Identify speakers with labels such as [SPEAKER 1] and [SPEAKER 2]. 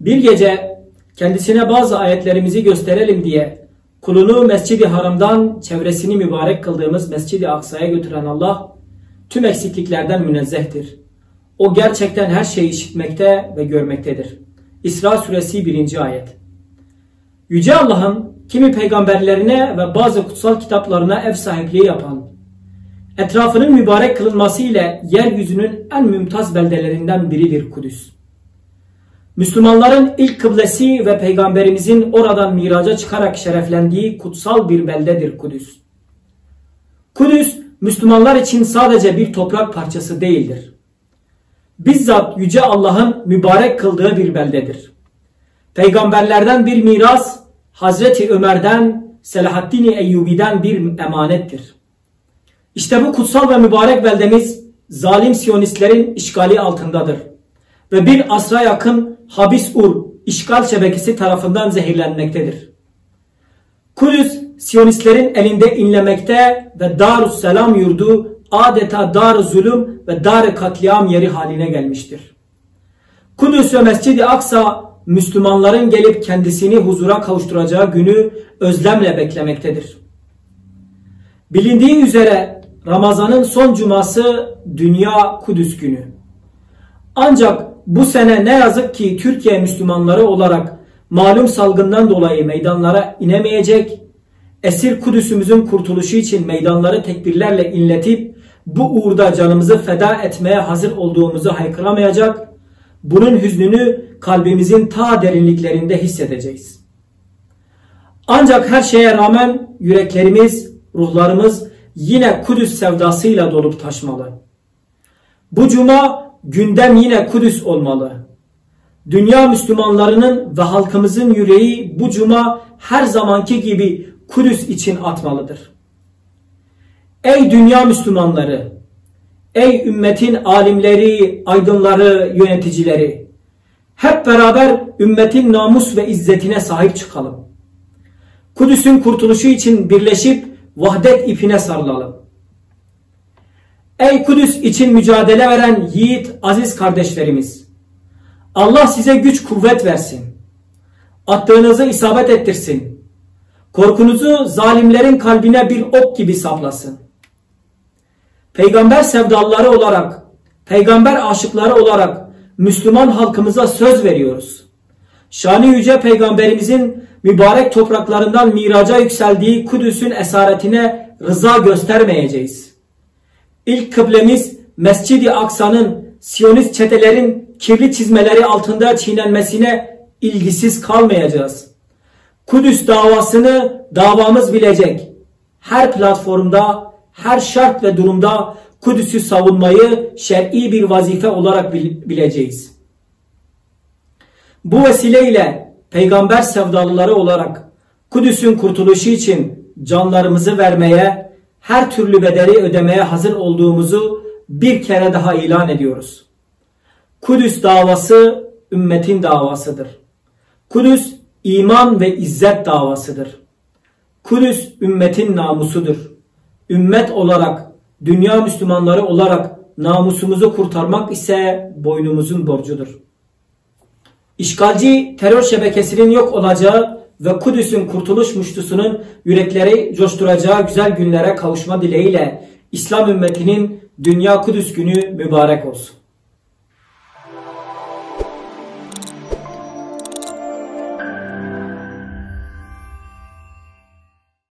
[SPEAKER 1] Bir gece kendisine bazı ayetlerimizi gösterelim diye kulunu Mescid-i Haram'dan çevresini mübarek kıldığımız Mescid-i Aksa'ya götüren Allah tüm eksikliklerden münezzehtir. O gerçekten her şeyi işitmekte ve görmektedir. İsra suresi 1. ayet. Yüce Allah'ın kimi peygamberlerine ve bazı kutsal kitaplarına ev sahipliği yapan, etrafının mübarek kılınması ile yeryüzünün en mümtaz beldelerinden biridir Kudüs. Müslümanların ilk kıblesi ve peygamberimizin oradan miraca çıkarak şereflendiği kutsal bir beldedir Kudüs. Kudüs, Müslümanlar için sadece bir toprak parçası değildir. Bizzat Yüce Allah'ın mübarek kıldığı bir beldedir. Peygamberlerden bir miras, Hazreti Ömer'den, Selahaddin Eyyubi'den bir emanettir. İşte bu kutsal ve mübarek beldemiz zalim Siyonistlerin işgali altındadır. Ve bir asra yakın Habis-ur işgal şebekesi tarafından zehirlenmektedir. Kudüs, Siyonistlerin elinde inlemekte ve Darüsselam yurdu adeta dar-ı zulüm ve dar-ı katliam yeri haline gelmiştir. Kudüs ve Mescid-i Aksa, Müslümanların gelip kendisini huzura kavuşturacağı günü özlemle beklemektedir. Bilindiği üzere Ramazan'ın son cuması Dünya Kudüs günü. Ancak bu sene ne yazık ki Türkiye Müslümanları olarak malum salgından dolayı meydanlara inemeyecek, esir Kudüs'ümüzün kurtuluşu için meydanları tekbirlerle inletip bu uğurda canımızı feda etmeye hazır olduğumuzu haykıramayacak, bunun hüznünü kalbimizin ta derinliklerinde hissedeceğiz. Ancak her şeye rağmen yüreklerimiz, ruhlarımız yine Kudüs sevdasıyla dolup taşmalı. Bu cuma gündem yine Kudüs olmalı. Dünya Müslümanlarının ve halkımızın yüreği bu cuma her zamanki gibi Kudüs için atmalıdır. Ey dünya Müslümanları, ey ümmetin alimleri, aydınları, yöneticileri, hep beraber ümmetin namus ve izzetine sahip çıkalım. Kudüs'ün kurtuluşu için birleşip vahdet ipine sarılalım. Ey Kudüs için mücadele veren yiğit, aziz kardeşlerimiz, Allah size güç kuvvet versin. Attığınızı isabet ettirsin. Korkunuzu zalimlerin kalbine bir ok gibi saplasın. Peygamber sevdalıları olarak, peygamber aşıkları olarak Müslüman halkımıza söz veriyoruz. Şanı yüce peygamberimizin mübarek topraklarından miraca yükseldiği Kudüs'ün esaretine rıza göstermeyeceğiz. İlk kıblemiz Mescid-i Aksa'nın Siyonist çetelerin kirli çizmeleri altında çiğnenmesine ilgisiz kalmayacağız. Kudüs davasını davamız bilecek. Her platformda, her şart ve durumda Kudüs'ü savunmayı şer'i bir vazife olarak bileceğiz. Bu vesileyle peygamber sevdalıları olarak Kudüs'ün kurtuluşu için canlarımızı vermeye, her türlü bedeli ödemeye hazır olduğumuzu bir kere daha ilan ediyoruz. Kudüs davası ümmetin davasıdır. Kudüs iman ve izzet davasıdır. Kudüs ümmetin namusudur. Ümmet olarak, dünya Müslümanları olarak namusumuzu kurtarmak ise boynumuzun borcudur. İşgalci terör şebekesinin yok olacağı ve Kudüs'ün kurtuluş muştusunun yürekleri coşturacağı güzel günlere kavuşma dileğiyle İslam ümmetinin Dünya Kudüs günü mübarek olsun.